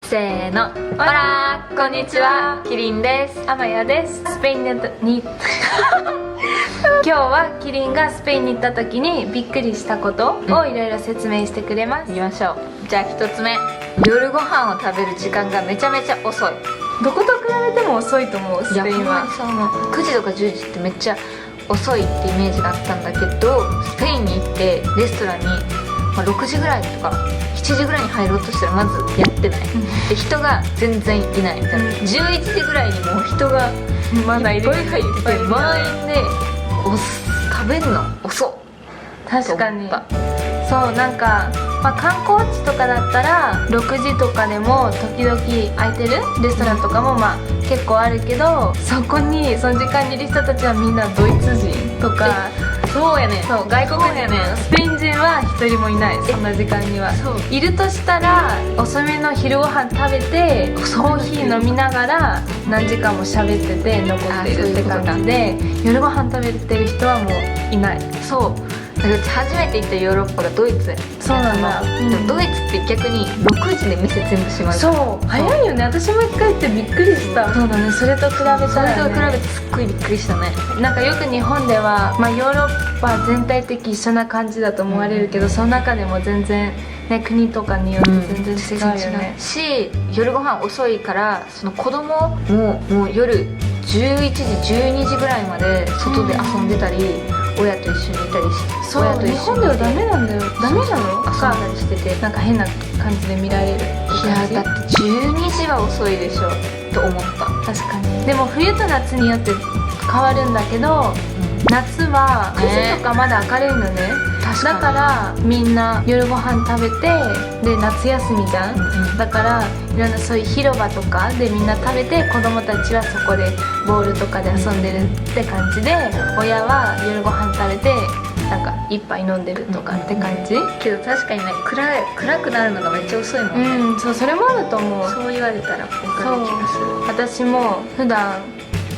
せーの、ほらこんにちは、キリンです。あまやです。スペインに今日はキリンがスペインに行った時にびっくりしたことをいろいろ説明してくれます。いきましょう。じゃあ1つ目、夜ご飯を食べる時間がめちゃめちゃ遅い。どこと比べても遅いと思う。スペインは9時とか10時ってめっちゃ遅いってイメージがあったんだけど、スペインに行ってレストランに、6時ぐらいとか7時ぐらいに入ろうとしたらまずやってない、で人が全然いないみたいな、11時ぐらいにもう人がまだいる、いっぱい入ってて満員で食べるの遅っ。確かにそう、なんか、観光地とかだったら6時とかでも時々空いてるレストランとかも結構あるけど、そこにその時間にいる人たちはみんなドイツ人とか、そうやねん、そう外国人やねん。スペイン人は一人もいない、そんな時間には。いるとしたら遅めの昼ご飯食べてコーヒー飲みながら何時間も喋ってて残ってるって感じで、夜ご飯食べてる人はもういない。そう、うち初めて行ったヨーロッパがドイツ。そうなんだ、でもドイツって逆に6時で店全部閉まる。そう早いよね。私も一回行ってびっくりした。そうだね、それと比べたらね、それと比べてすっごいびっくりしたね。なんかよく日本では、ヨーロッパ全体的一緒な感じだと思われるけど、その中でも全然ね、国とかによって全然違うよね、し、夜ご飯遅いからその子供もう夜11時12時ぐらいまで外で遊んでたり、親と一緒にいたりして、そう、日本ではダメなんだよ。ダメなの？遊んだりしてて、なんか変な感じで見られる。いやだって12時は遅いでしょと思った。確かに。でも冬と夏によって変わるんだけど、夏は9時とかまだ明るいのね。だからみんな夜ご飯食べて、で夏休みじゃん、だからいろんなそういう広場とかでみんな食べて、子供たちはそこでボールとかで遊んでるって感じで、親は夜ご飯食べてなんか一杯飲んでるとかって感じ、けど確かにね、暗くなるのがめっちゃ遅いもんね。そう、それもあると思う。そう言われたら分かる気がする。私も普段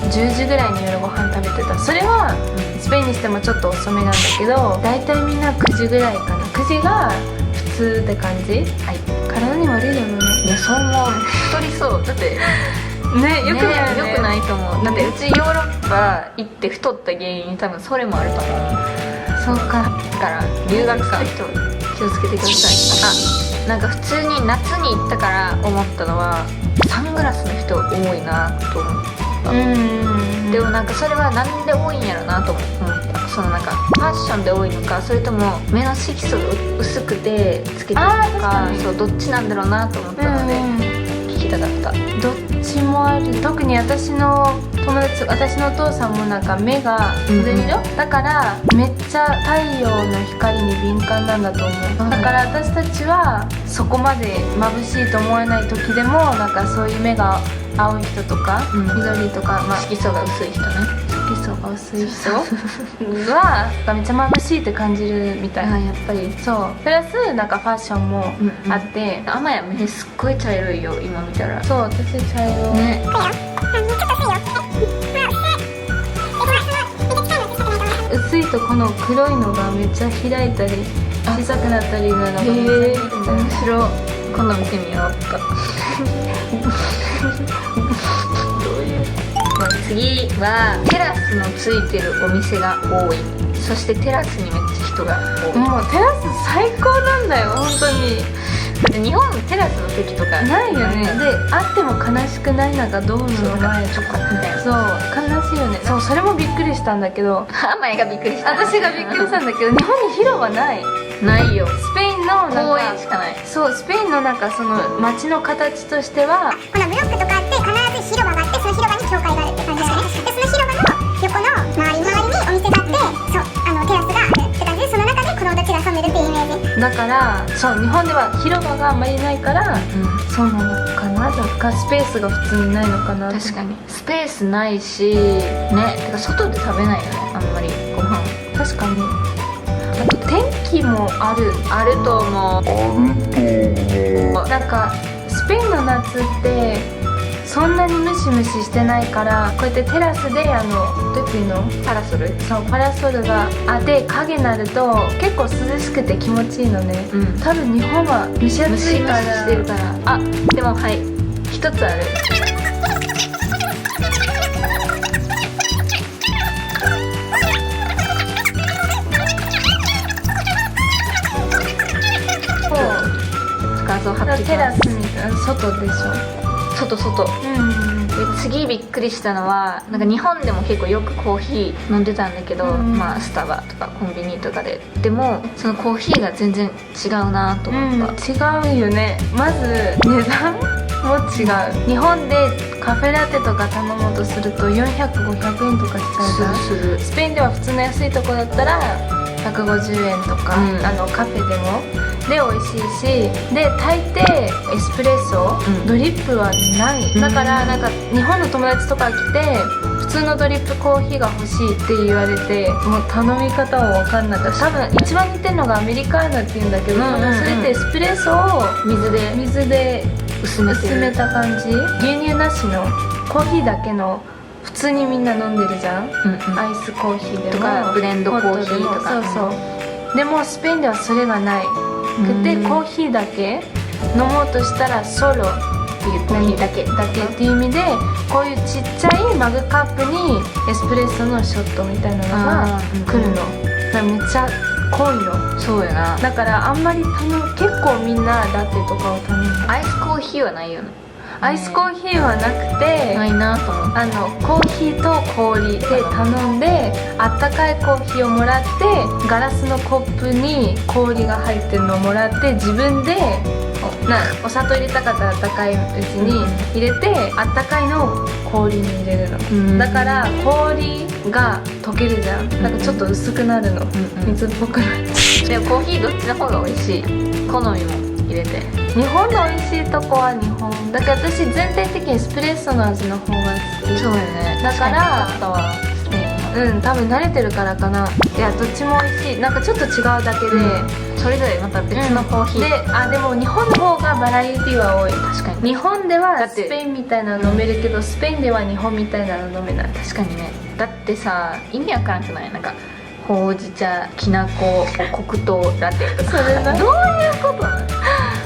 10時ぐらいに夜ご飯食べてた。それはスペインにしてもちょっと遅めなんだけど、大体みんな9時ぐらいかな。9時が普通って感じ。はい、体に悪いよね。いや、そう思う。太りそう。だってね、よくないよね。よくないと思う。だってうちヨーロッパ行って太った原因、多分それもあると思う。そうか。だから留学する人気をつけてください。なんか普通に夏に行ったから思ったのは、サングラスの人多いなと思った。でもなんかそれはなんで多いんやろなと思った。そのなんかファッションで多いのか、それとも目の色素が薄くてつけてるのか、そうどっちなんだろうなと思ったので聞きたかった。どっちもある。特に私の友達、私のお父さんもなんか目が緑色、だからめっちゃ太陽の光に敏感なんだと思う。だから私たちはそこまで眩しいと思わない時でも、なんかそういう目が青い人とか、緑とか、色素が薄い人ね。色素が薄い人はめっちゃ眩しいって感じるみたいな。やっぱりそうプラスなんかファッションもあって、あまや目すっごい茶色いよ今見たら。そう、私茶色ね。薄いとこの黒いのがめっちゃ開いたり小さくなったりなのがめっちゃ見えるんだよ。面白い。今度見てみようと。次はテラスのついてるお店が多い。そしてテラスにめっちゃ人が多い。もうテラス最高なんだよ本当に。だって日本テラスの席とかないよね。であっても悲しくない？なんかドームの前とかみたいな。そう悲しいよね。そう、それもびっくりしたんだけど、あまやがびっくりした。私がびっくりしたんだけど、日本に広場ない。ないよ。スペインのなんか公園しかない。そう、スペインのなんかその街の形としては、このブロックとかあって必ず広場があって、その広場に教会があるって感じだよね。でその広場の横の周りにお店があって、そうテラスがあるって感じで、その中で子供たちが遊んでるっていうイメージ。だからそう日本では広場があんまりないから、そうなのかな。だからスペースが普通にないのかな。確かにスペースないしね。てか外で食べないよね、あんまりご飯。確かに。あと天気もあると思う。なんかスペインの夏ってそんなにムシムシしてないから、こうやってテラスでどうやっていうの、パラソル。そうパラソルがあって影になると結構涼しくて気持ちいいのね、多分日本は蒸し暑いから。してるから。あ、でもはい、一つある。画像貼ってきテラます。スみたいな、外でしょ。外。で次びっくりしたのは、なんか日本でも結構よくコーヒー飲んでたんだけど、まあスタバとかコンビニとかで、でもそのコーヒーが全然違うなと思った、違うよね。まず値段も違う。日本でカフェラテとか頼もうとすると400、500円とかしちゃうじゃん。する。スペインでは普通の安いとこだったら150円とか、カフェでもで美味しいし、で大抵エスプレッソ、ドリップはない、だからなんか日本の友達とか来て普通のドリップコーヒーが欲しいって言われて、もう頼み方も分かんなかった。多分一番似てるのがアメリカーノっていうんだけど、それってエスプレッソを水で薄めた感じ、牛乳なしのコーヒーだけの普通にみんな飲んでるじゃん、アイスコーヒーでもとかブレンドコーヒーとか。そうでもスペインではそれがないくて、コーヒーだけ飲もうとしたらソロっていうコーヒーだけっていう意味で、こういうちっちゃいマグカップにエスプレッソのショットみたいなのが来るの、だからめっちゃ濃いの。そうやな。だからあんまり結構みんなラテとかを頼む。アイスコーヒーはないよね。アイスコーヒーはなくて、ないなと思って、コーヒーと氷で頼んで、あったかいコーヒーをもらって、ガラスのコップに氷が入ってるのをもらって、自分でお砂糖入れたかったらあったかいうちに入れて、あったかいのを氷に入れるの、だから氷が溶けるじゃん。だからちょっと薄くなるの、水っぽくなる。でもコーヒーどっちの方が美味しい？好みも入れて。日本の美味しいとこは日本だから、私全体的にエスプレッソの味の方が好き。そうよね。だからスペインは多分慣れてるからかな。いやどっちも美味しい。なんかちょっと違うだけで、それぞれまた別のコーヒー、でも日本の方がバラエティは多い。確かに。日本ではだってスペインみたいなの飲めるけど、スペインでは日本みたいなの飲めない。確かにね。だってさ、意味わからんくない？なんかほうじ茶、きなこ、黒糖ラテとか、それなどういうことなの？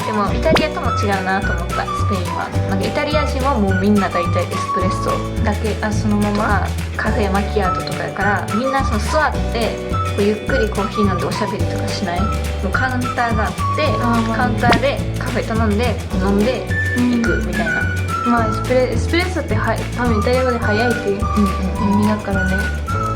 でもイタリアとも違うなと思った。スペインはなんかイタリア人はもうみんな大体エスプレッソだけ、そのままカフェマキアートとかやから、みんなその座ってこうゆっくりコーヒー飲んでおしゃべりとかしない。もうカウンターがあって、カウンターでカフェ頼んで飲んで行くみたいな、まあエスプレッソって多分イタリア語で早いっていう意味だからね、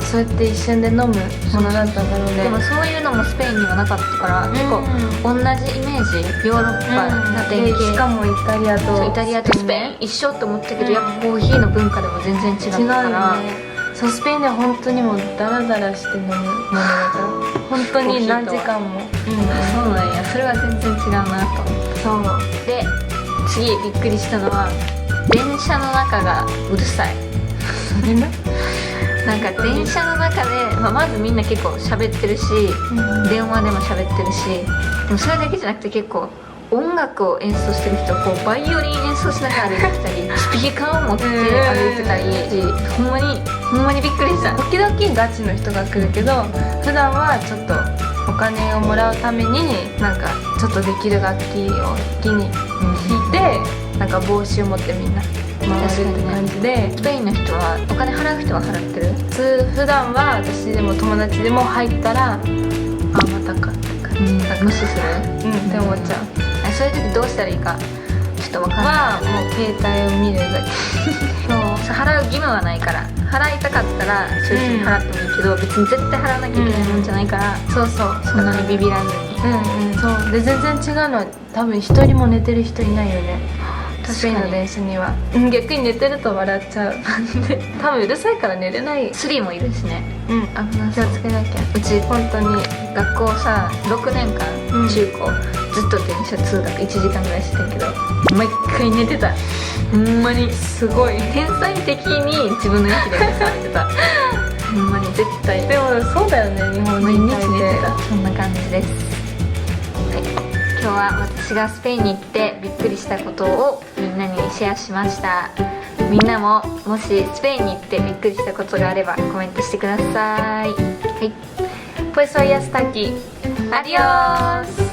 そうやって一瞬で飲むものだったんだろうね。でもそういうのもスペインにはなかったから、結構同じイメージ、ヨーロッパ、ラテン系、しかもイタリアとスペイン一緒って思ったけど、やっぱコーヒーの文化でも全然違ったから、そう、スペインでは本当にもうダラダラして飲むものだから本当に何時間も、そうなんや。それは全然違うなと思って。そうで次びっくりしたのは、電車の中がうるさい。それななんか電車の中で、まずみんな結構喋ってるし、電話でも喋ってるし、でもそれだけじゃなくて結構音楽を演奏してる人、こうバイオリン演奏しながら歩いてきたりスピーカーを持って歩いてたり、ほんまにびっくりした。時々ガチの人が来るけど、普段はちょっとお金をもらうためになんかちょっとできる楽器を木に弾いて、なんか帽子を持ってみんな回るって感じで、スペインの人はお金払う人は払ってる。普段は私でも友達でも入ったら、またかって感じ、無視するって思っちゃう。そういう時どうしたらいいかちょっと分かんない。もう携帯を見るだけそう払う義務はないから、払いたかったらそういう時払ってもいいけど、別に絶対払わなきゃいけないもんじゃないから、そうそんなにビビらずに。そうで、全然違うのは多分一人も寝てる人いないよね、スペインの電車には。逆に寝てると笑っちゃう。多分うるさいから寝れない。スリーもいるしね。危な気をつけなきゃ。うち本当に学校さ6年間、中高ずっと電車通学1時間ぐらいしてんけど、毎回寝てた。ほんまにすごい天才的に自分の息で目覚めてた。ほんまに絶対。でもそうだよね、日本毎人日寝てた。そんな感じです。はい、今日は私がスペインに行ってびっくりしたことをみんなにシェアしました。みんなももしスペインに行ってびっくりしたことがあればコメントしてください。はい、Pues hoy hasta aquí. Adiós.